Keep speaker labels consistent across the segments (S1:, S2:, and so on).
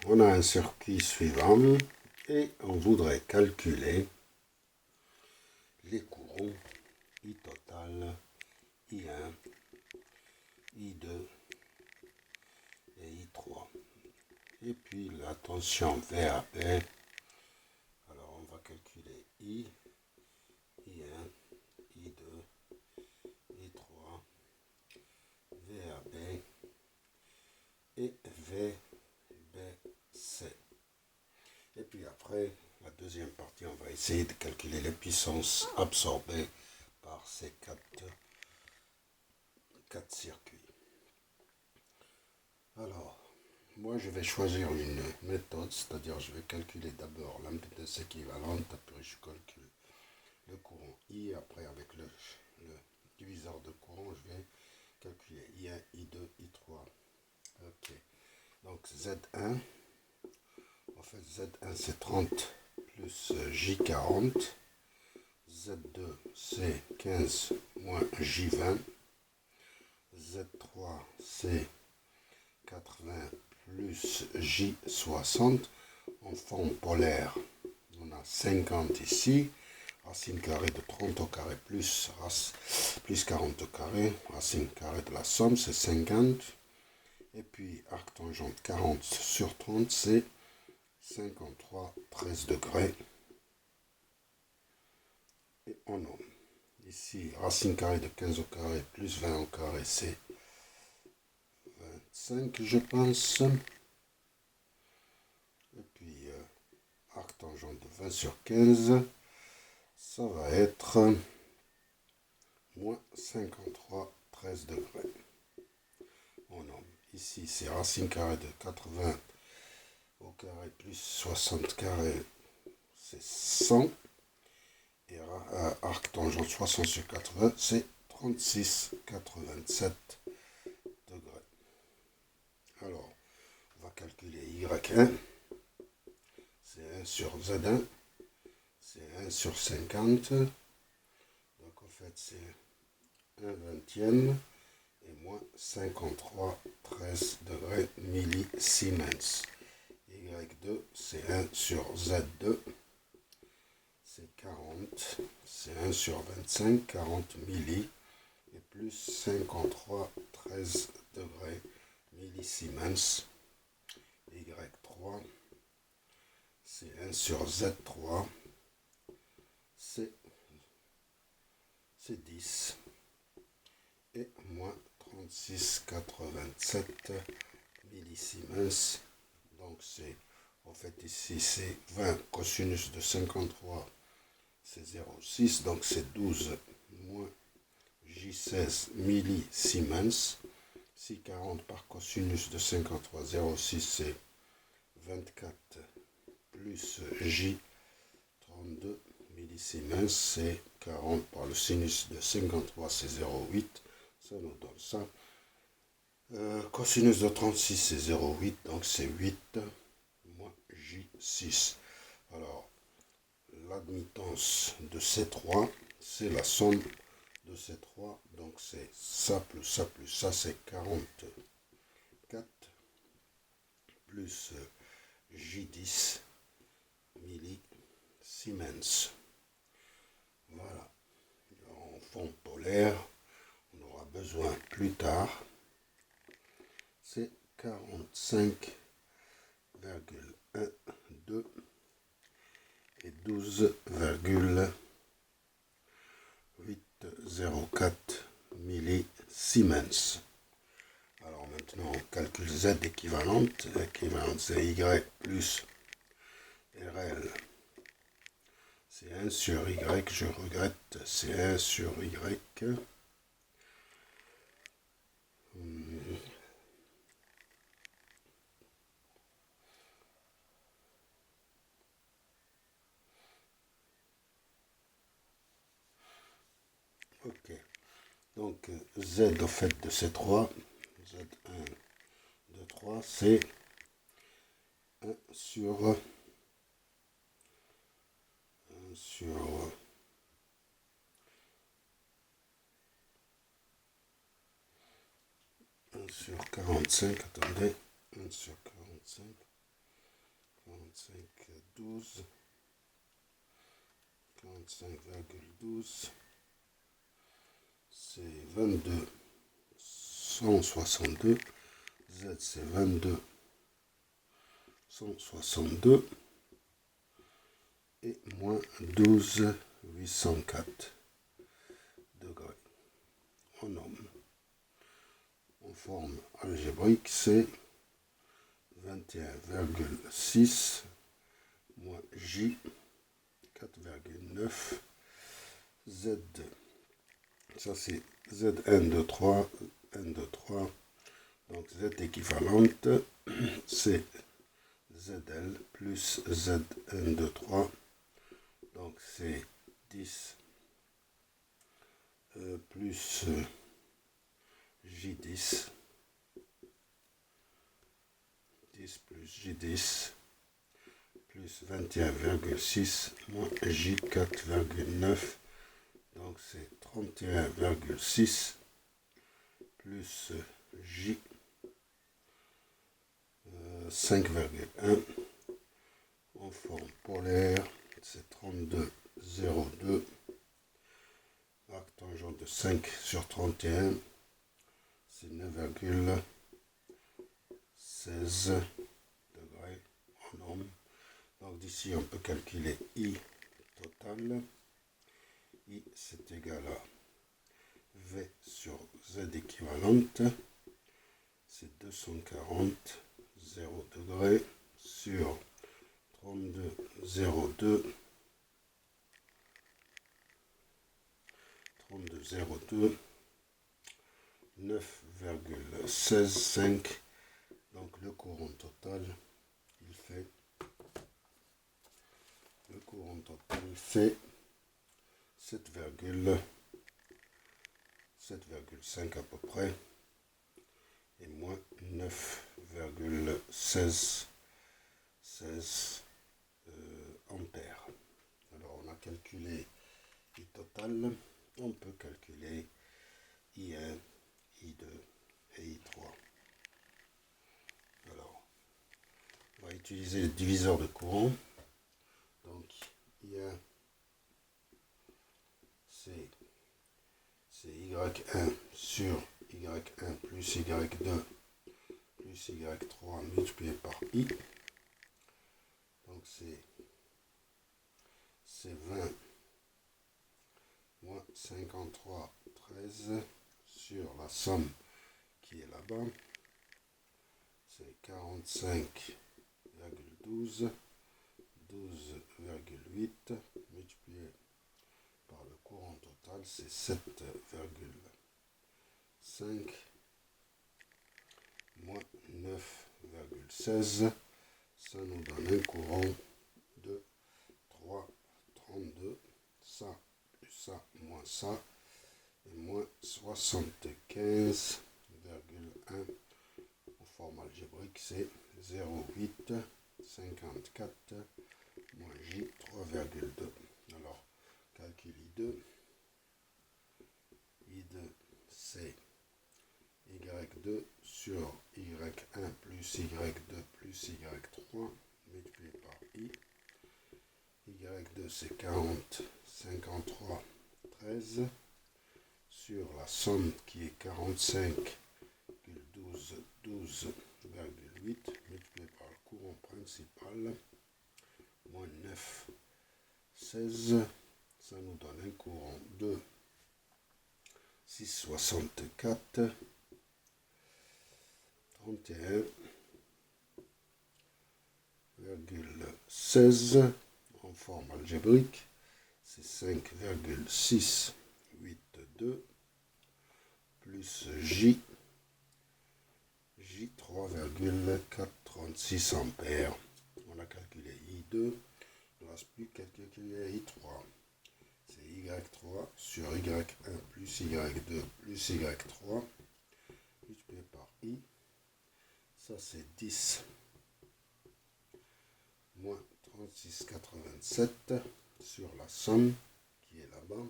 S1: On a un circuit suivant et on voudrait calculer les courants I total, I1, I2 et I3. Et puis la tension VAB. Alors on va calculer I, I1, I2, I3, VAB et VBC. Et puis après, la deuxième partie, on va essayer de calculer les puissances absorbées par ces quatre circuits. Alors, moi je vais choisir une méthode, c'est-à-dire je vais calculer d'abord l'impédance équivalente, après je calcule le courant I, après avec le diviseur de courant, je vais calculer I1, I2, I3. Ok, donc Z1, en fait Z1 c'est 30 plus J40, Z2 c'est 15 moins J20, Z3 c'est 80 plus J60. En forme polaire, on a 50 ici, racine carrée de 30 au carré plus 40 au carré, racine carrée de la somme c'est 50. Et puis arc tangente 40 sur 30 c'est 53, 13 degrés. Et on nomme. Ici, racine carrée de 15 au carré plus 20 au carré, c'est 25, je pense. Et puis, arc tangente de 20 sur 15, ça va être moins 53, 13 degrés. On nomme. Ici, c'est racine carrée de 80 au carré plus 60 carré, c'est 100. Et arc tangente 60 sur 80, c'est 36, 87 degrés. Alors, on va calculer Y1, c'est 1 sur Z1, c'est 1 sur 50. Donc en fait, c'est 1 vingtième et moins 53, 13 degrés millisiemens. Y2, c'est 1 sur Z2, c'est 40, c'est 1 sur 25, 40 milli, et plus 53, 13 degrés millisiemens. Y3, c'est 1 sur Z3, c'est 10, et moins 36, 87 millisiemens. Donc c'est, en fait ici c'est 20 cosinus de 53, c'est 0,6, donc c'est 12 moins J16 millisiemens. Si 40 par cosinus de 53, 0,6 c'est 24 plus J32 millisiemens, c'est 40 par le sinus de 53, c'est 0,8, ça nous donne ça. Cosinus de 36 c'est 0,8, donc c'est 8 moins J6. Alors, l'admittance de ces trois, c'est la somme de ces trois, donc c'est ça plus ça plus ça, c'est 44 plus J10 millisiemens. Voilà. En fond polaire, on aura besoin plus tard, c'est 45,12 et 12,804 millisiemens. Alors maintenant, on calcule Z équivalente. L'équivalente, c'est Y plus RL. C'est 1 sur Y, je regrette, c'est 1 sur Y. Ok. Donc Z au fait de ces trois, Z1, 2, 3, c'est 1 sur 1 sur 45, attendez, 1 sur 12, 45,12, c'est 22, 162, Z c'est 22, 162, et moins 12, 804 degrés. En homme, en forme algébrique, c'est 21,6 moins J 4,9 Z. Ça c'est Zn23, N23. Donc Z équivalente, c'est ZL plus Zn23. Donc c'est 10 plus J10. 10 plus J10 plus 21,6 moins J4,9. Donc c'est 31,6 plus J 5,1 en forme polaire, c'est 32,02. Arc tangent de 5 sur 31, c'est 9,16 degrés en ohm. Donc d'ici on peut calculer I total. I c'est égal à V sur Z équivalente, c'est 240, 0 degrés sur 32,02, 32,02, 9,165. Donc le courant total, il fait, le courant total fait 7,5 à peu près, et moins 9,16 ampères. Alors on a calculé I total, on peut calculer I1, I2 et I3. Alors on va utiliser le diviseur de courant. Donc I1 c'est Y1 sur Y1 plus Y2 plus Y3 multiplié par I. Donc c'est 20 moins 53, 13 sur la somme qui est là-bas. C'est 45,12, 12,8 multiplié par le courant total, c'est 7,5 moins 9,16. Ça nous donne un courant de 3,32. Ça plus ça moins ça et moins 75,1. En forme algébrique, c'est 0,854 moins J 3,2. Alors, calcul I2. I2, c'est Y2 sur Y1 plus Y2 plus Y3 multiplié par I. Y2, c'est 40, 53, 13 sur la somme qui est 45,12, 12,8 multiplié par le courant principal, moins 9, 16. Ça nous donne un courant de 6,64, 31,16 en forme algébrique, c'est 5,682 plus J 3,436 ampères. On a calculé I2, il ne reste plus qu'à calculer I3. C'est Y3 sur Y1 plus Y2 plus Y3 multiplié par I. Ça c'est 10 moins 36,87 sur la somme qui est là-bas,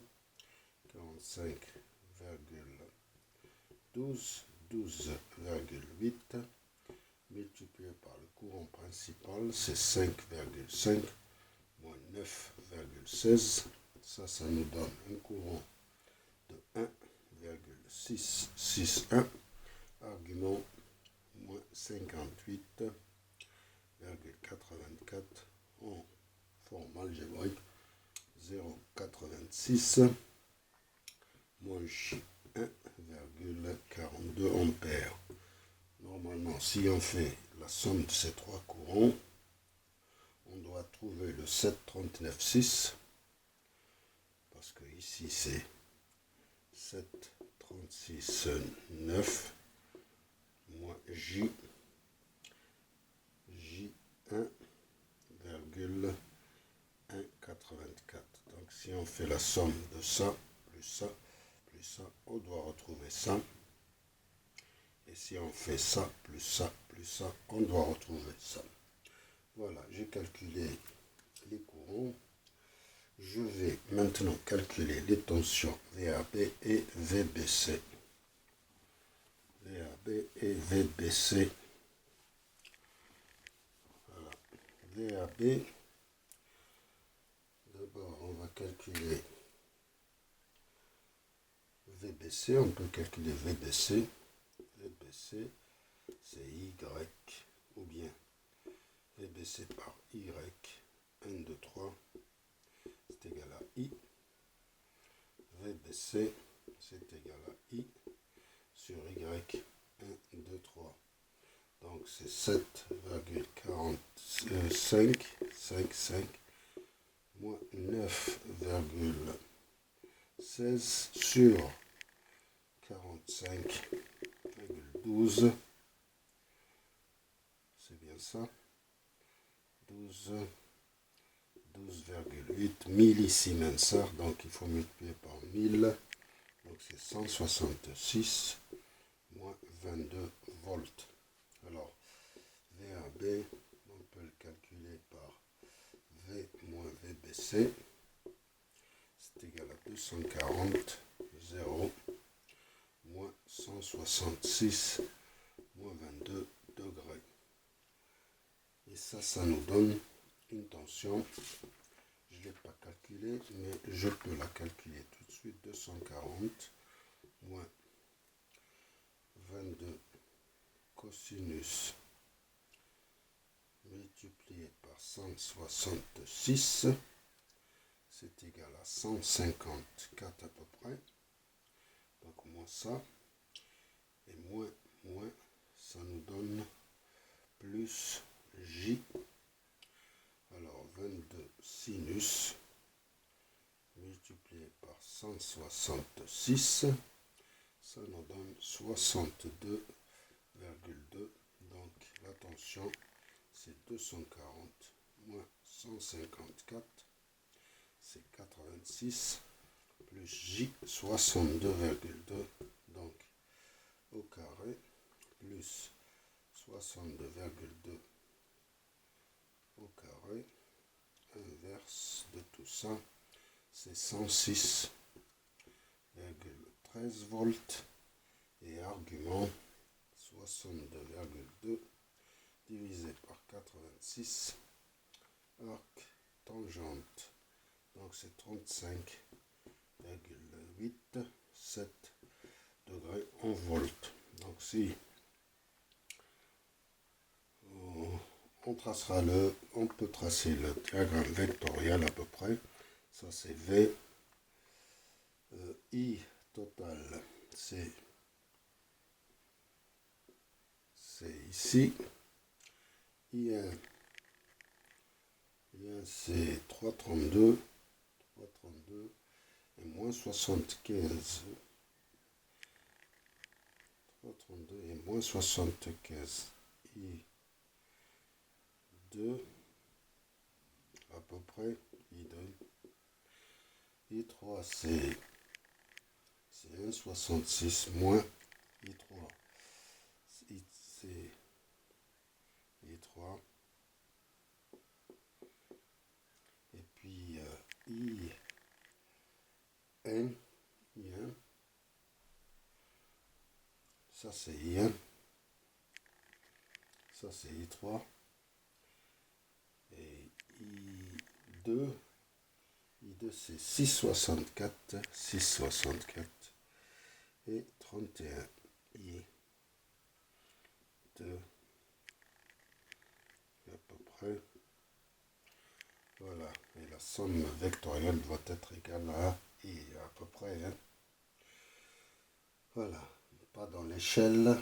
S1: 45,12, 12,8 multiplié par le courant principal, c'est 5,5 moins 9,16. Ça nous donne un courant de 1,661. Argument, moins 58,84 en forme algébrique. 0,86 moins J 1,42 ampères. Normalement, si on fait la somme de ces trois courants, on doit trouver le 7,39,6 parce que ici c'est 7,36,9 moins J 1,184. Donc si on fait la somme de ça, plus ça, plus ça, on doit retrouver ça. Et si on fait ça, plus ça, plus ça, on doit retrouver ça. Voilà, j'ai calculé les courants. Je vais maintenant calculer les tensions VAB et VBC. VAB et VBC. Voilà. VAB. D'abord, on va calculer VBC. On peut calculer VBC. VBC, c'est Y ou bien VBC par Y. 1, 2, 3. C'est égal à I. VBC, c'est égal à I sur Y. 1, 2, 3. Donc c'est 7,45 moins 9,16 sur 45,12. C'est bien ça. 12,8 millisiemensar. Donc il faut multiplier par 1000. Donc c'est 166 moins 22 volts. Alors, VAB, on peut le calculer par V moins VBC. C'est égal à 240, 0, moins 166, moins 22 degrés. Et ça nous donne une tension. Je ne l'ai pas calculée, mais je peux la calculer tout de suite. 240, moins 22 cosinus multiplié par 166, c'est égal à 154 à peu près. Donc moins ça, et moins, ça nous donne plus J. Alors 22 sinus multiplié par 166, ça nous donne 62,2. Donc la tension, c'est 240 moins 154, c'est 86, plus J, 62,2. Donc au carré, plus 62,2 au carré, inverse de tout ça, c'est 106,13 volts. Et argument, 62,2 divisé par 86, arc tangente, donc c'est 35,87 degrés en volts. Donc si on tracera on peut tracer le diagramme vectoriel à peu près. Ça c'est V, I total, c'est ici. I1 c'est 332 et moins 75. 332 et moins 75. I2 à peu près. I2. I3 c'est 1,66 moins I3. C'est I3. Et puis I1. Ça c'est I1. Ça c'est I3. I2. I2 c'est 6,64. 6,64. Et 31. I2. À peu près. Voilà. Et la somme vectorielle doit être égale à I à peu près. Hein. Voilà. Pas dans l'échelle.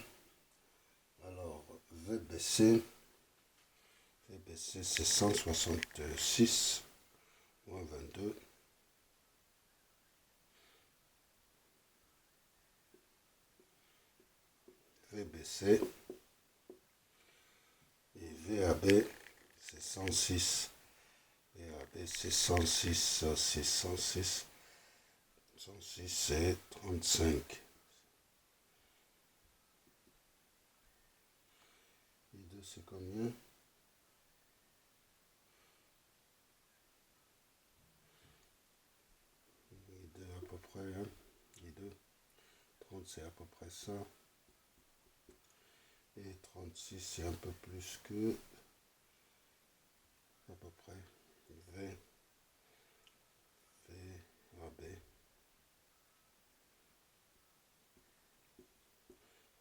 S1: Alors, VBC. VBC c'est 166 moins 22. VBC. Et VAB c'est 106. VAB c'est 106. C'est 106. 106 c'est 35. I2 c'est combien? I2 à peu près, hein? I2, 30 c'est à peu près ça. Et 36 c'est un peu plus que, à peu près, VAB.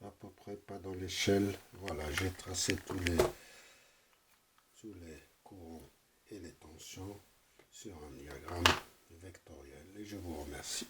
S1: À peu près pas dans l'échelle. Voilà, j'ai tracé tous les courants et les tensions sur un diagramme vectoriel et je vous remercie.